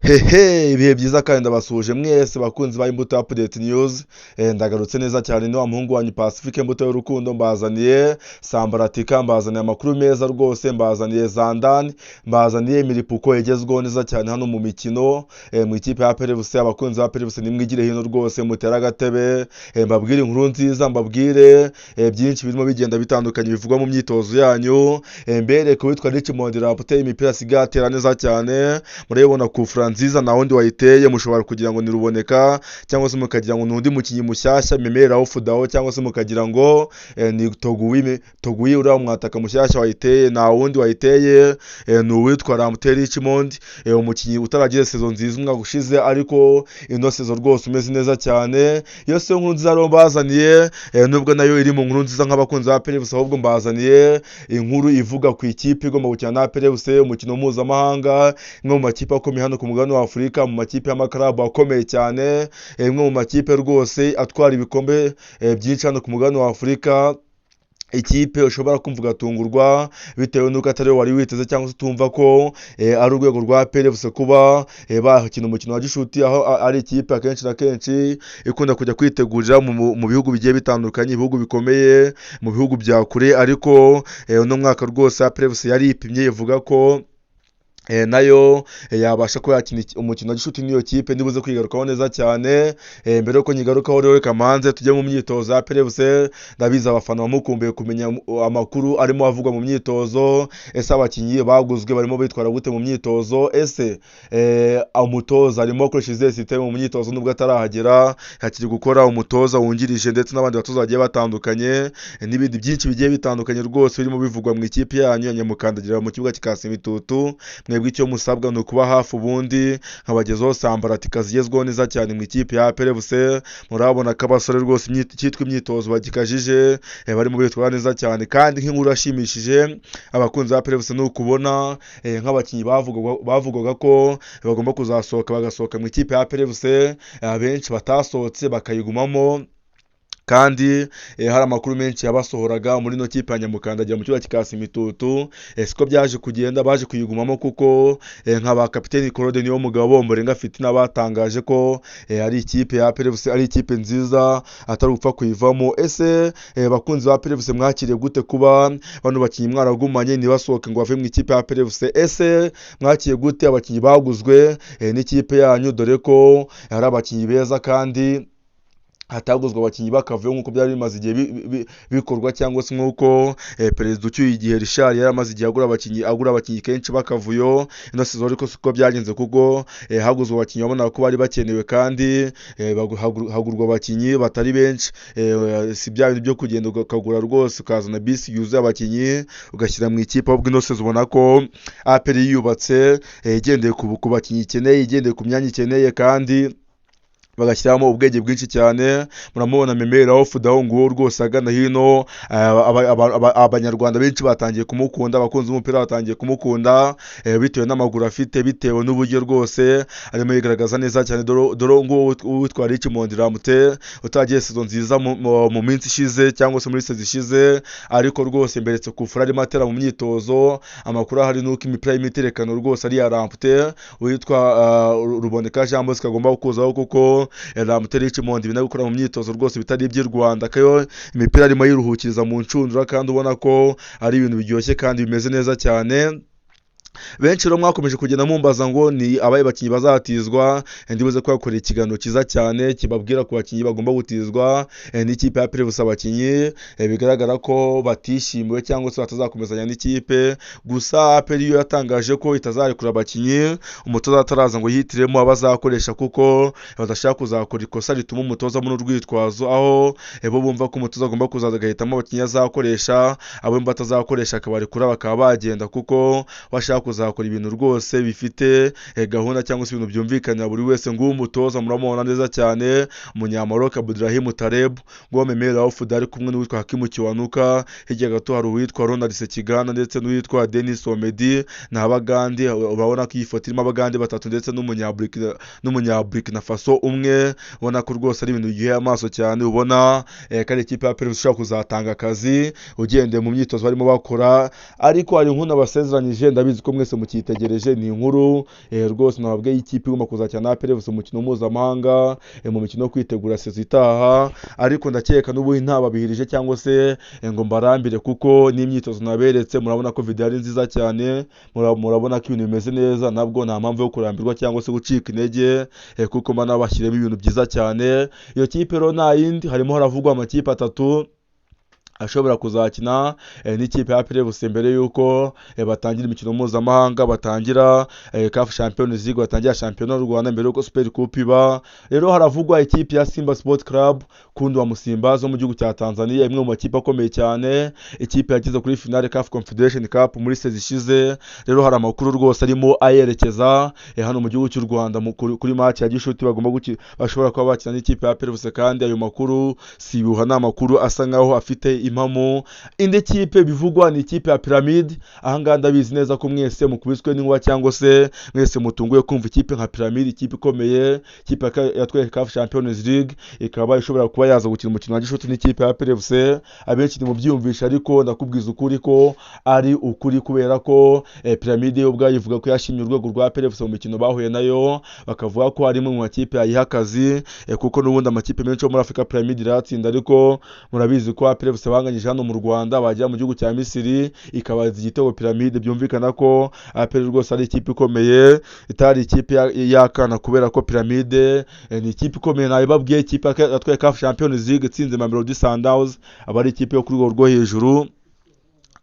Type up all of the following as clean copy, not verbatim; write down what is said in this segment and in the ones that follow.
Hehe, ibihe byiza kandi ndabasuhuje mwese bakunzi ba Imbuto Update News. Ndagarutse neza cyane ni wa muhungu wanyu Pacifique Imbuto y'urukundo, mbazaniye sambaratika, mbazaniye amakuru meza rwose, mbazaniye zandani, mbazaniye imiripuko igezweho neza cyane hano mu mikino, mu ikipe ya APR. Abakunzi ba APR nimwigire hino rwose, mutera agatebe, mbabwire inkuru nziza, mbabwire byinshi birimo bigenda bitandukanye bivugwa mu myitozo yanyu, mbereke witwa Richmond Rapoteye imipira asigaye atera neza cyane, murabibona ku nziza na wundi wayiteye, mushobora kugira ngo niruboneka, cyangwa se mukagira ngo nundi mukinyi mushyashya Memera Ofudaho, cyangwa se mukagira ngo ni Toguyi uriya mwataka mushyashya wayiteye, na wundi wayiteye ni uwitwa Ramteri Richmond, umukinyi utaragize sezo nziza umwaka ushize, ariko ino sezo rwose umeze neza cyane. Yose nkuru nziza rero mbazaniye, nubwo nayo iri mu nkuru nziza nk'abakunzi ba APR, ahubwo mbazaniye inkuru ivuga ku ikipe igomba gukina na APR, umukino mpuzamahanga, imwe mu makipe akomeye hano ku mugabane wa Afurika, mu makipe y'amakarabu akomeye cyane, imwe mu makipe rwose atwara ibikombe byinshi hano ku mugabane wa Afurika. Ikipe ushobora kumva ugatungurwa bitewe n'uko atari wari witeze, cyangwa se utumva ko ari urwego rwa APR kuba bakina umukino wa gishuti, aho ari ikipe akenshi na kenshi ikunda kujya kwitegurira mu bihugu bigiye bitandukanye, ibihugu bikomeye, mu bihugu bya kure. Ariko uno mwaka rwose APR yari ipimye ivuga ko nayo yabasha kuba yakina umukino wa gishuti n'iyo kipe. Ndibuze kwigarukaho neza cyane. Mbere yuko nyigarukaho rero reka manze tujye mu myitozo ya APR. Ndabizi abafana bamukumbuye kumenya amakuru arimo avugwa mu myitozo. Ese abakinyi baguzwe barimo bitwara gute mu myitozo? Ese umutoza arimo akoresha izihe system mu myitozo nubwo atarahagera? Hakiri gukora umutoza wungirije ndetse n'abandi batoza bagiye batandukanye, n'ibindi byinshi bigiye bitandukanye rwose birimo bivugwa mu ikipe yanyu ya Nyamukandagira mu kibuga kikasa imitutu. Mwebwe icyo musabwa ni ukuba hafi, ubundi nkabagezaho sambaratika zigezweho neza cyane mu ikipe ya APR. Murabona ko abasore rwose cyitwa imyitozo bagikajije, barimo bitwara neza cyane. Kandi nk'inkuru yashimishije abakunzi ba APR ni ukubona nk'abakinyi bavugwaga ko bagomba kuzasohoka bagasohoka mu ikipe ya APR, abenshi batasohotse bakayigumamo. Kandi hari amakuru menshi yabasohoraga muri no kipe ya Nyamukandagira mu kibuga kikasa imitutu. Siko byaje kugenda, baje kuyigumamo kuko nk'aba kapiteni Claude niyo mugabo Mborenga afite n'abatangaje ko ari ikipe ya APR, ari ikipe nziza atari upfa kuyivamo. Ese bakunzi ba APR mwakiriye gute kuba bano bakinyi mwaragumanye ntibasohoke ngo bave mu ikipe ya APR? Ese mwakiriye gute abakinyi baguzwe n'ikipe yanyu, dore ko hari abakinyi beza kandi hataguzwa abakinyi bakavuye nk'uko byari bimaze igihe bikorwa, cyangwa se nk'uko perezida ucyuye igihe Richard yari amaze igihe agura abakinyi kenshi bakavuyo. Ino sezo ariko siko byagenze kuko haguzwe abakinyi babona ko bari bakenewe, kandi hagurwa abakinyi batari benshi. Si bya bintu byo kugenda ukagura rwose ukazana bisi yuzuye abakinyi ugashyira mu ikipe, ahubwo ino sezo ubona ko APR yubatse igendeye ku bakinyi ikeneye, igendeye ku myanya ikeneye, kandi bagashyiramo ubwenge bwinshi cyane. Muramubona Memera Ofudaho nguwo rwose agana hino, abanyarwanda benshi batangiye kumukunda, abakunzi b'umupira batangiye kumukunda bitewe n'amaguru afite, bitewe n'uburyo rwose arimo yigaragaza neza cyane. Dore nguwo witwa Richmond Ramteri utagiye sezo nziza mu minsi ishize, cyangwa se muri sezo ishize, ariko rwose mberetse kufura arimo atera mu myitozo. Amakuru ahari nuko imipira y'imiterekano rwose ari ya Ramteri witwa Ruboneka Jean Bosco agomba kuzaho, kuko Ramteri Richmond bina gukora mu myitozo rwose bitari iby'i Rwanda, kayo imipira arimo yiruhukiriza mu ncundura, kandi ubona ko ari ibintu biryoshye kandi bimeze neza cyane. Benshi rero mwakomeje kugenda mumbaza ngo ni abaye bakinyi bazatizwa. Ndibuze ko yakoreye ikiganiro cyiza cyane kibabwira ku bakinyi bagomba gutizwa n'ikipe ya APR. Abakinyi bigaragara ko batishimiwe cyangwa se batazakomezanya n'ikipe. Gusa APR yo yatangaje ko itazarekura abakinyi umutoza ataraza ngo yihitiremo abazakoresha, kuko badashaka kuzakora ikosa rituma umutoza muri urwitwazo, aho bo bumva ko umutoza agomba kuzaza agahitamo abakinyi azakoresha, abo batazakoresha akabarekura bakaba bagenda, kuko bashaka kuzakora ibintu rwose bifite gahunda, cyangwa se ibintu byumvikanira buri wese. Nguwo umutoza muramubona neza cyane, umunyamaroka Abdulrahim Taleb, nguwo Memera Ofudaho ari kumwe n'uwitwa Hakimu Kiwanuka. Hirya gato hari uwitwa Ronald Sekiganda ndetse n'uwitwa Denis Omedi n'Abagande. Urabona ko iyi foto irimo Abagande batatu ndetse n'umunyaburikina Faso umwe. Ubona ko rwose ari ibintu bigiye amaso cyane. Ubona ko ari ikipe ya APR ishobora kuzatanga akazi ugendeye mu myitozo barimo bakora. Ariko hari inkuru abasezeranyije, ndabizi ko mwese mukitegereje, ni inkuru rwose nababwiye ikipe igomba kuzakina na APR FC umukino mpuzamahanga mu mikino yo kwitegura sezo itaha, ariko ndakeka n'ubundi ntababihirije cyangwa se ngo mbarambire kuko n'imyitozo naberetse murabona ko video ari nziza cyane, murabona ko ibintu bimeze neza, nabwo nta mpamvu yo kurambirwa cyangwa se gucika intege kuko mba nabashyiremo ibintu byiza cyane. Iyo kipe rero nta yindi, harimo haravugwa amakipe atatu ashobora kuzakina n'ikipe ya APR FC mbere yuko batangira imikino mpuzamahanga, batangira CAF Champions League, batangira shampiyona y'u Rwanda mbere yuko Super Cup iba. Rero haravugwa ikipe ya Simba Sport Club kundi wa Musimba zo mu gihugu cya Tanzania, imwe mu makipe akomeye cyane, ikipe yagize kuri finale CAF Confederation Cup muri sezi ishize. Rero hari amakuru rwose arimo ayerekeza hano mu gihugu cy'u Rwanda kuri match ya gishuti bagomba bashobora kuba bakina n'ikipe ya APR FC, kandi ayo makuru si bihuha, ni amakuru asa nkaho afite impamo. Indi kipe bivugwa ni ikipe ya Pyramid. Ahangaha ndabizi neza ko mwese mukubiswe n'inkuba cyangwa se mwese mutunguye kumva ikipe nka Pyramid, ikipe ikomeye, ikipe yatwaye CAF Champions League, ikaba ishobora kuba yaza gukina umukino wa gishuti n'ikipe ya APR FC. Abenshi ni mubyumvisha, ariko ndakubwiza ukuri ko ari ukuri, kubera ko Pyramid yo ubwayo ivuga ko yashimye urwego rwa APR FC mu mikino bahuye nayo, bakavuga ko ari mu makipe yayiha akazi kuko n'ubundi amakipe menshi yo muri Afrika Pyramid iratsinda, ariko murabizi ko APR FC banganyije hano mu Rwanda, bajya mu gihugu cya Misiri ikabaza igitego Pyramid. Byumvikana ko APR rwose ari ikipe ikomeye, itari ikipe yakana, kubera ko Pyramid ni ikipe ikomeye. Nabibabwiye, ikipe yatwaye CAF Champions League itsinze Mamelodi Sundowns, aba ari ikipe yo kuri rwo rwo hejuru,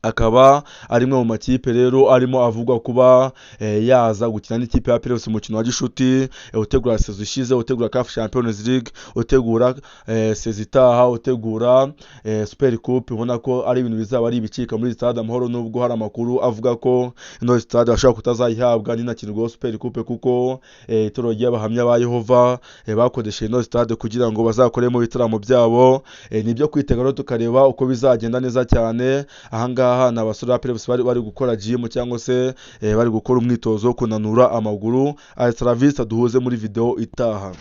akaba ari imwe mu makipe rero arimo avugwa kuba yaza gukina n'ikipe ya APR FC umukino wa gishuti, utegura sezo ishize, utegura CAF Champions League, utegura sezo itaha, utegura Super Cup. Ubona ko ari ibintu bizaba ari ibicika muri Stade Amahoro, nubwo hari amakuru avuga ko ino stade ashobora kutazayihabwa n'inakinirwa Super Cup, kuko itoro ry'abahamya ba Yehova bakodesheje ino stade kugira ngo bazakoremo ibitaramo byabo. Nibyo kwitega rero tukareba uko bizagenda neza cyane. Ahangaha ni abasore ba APR FC bari gukora gym cyangwa se bari gukora umwitozo wo kunanura amaguru. Altra Vista, duhuze muri video itaha.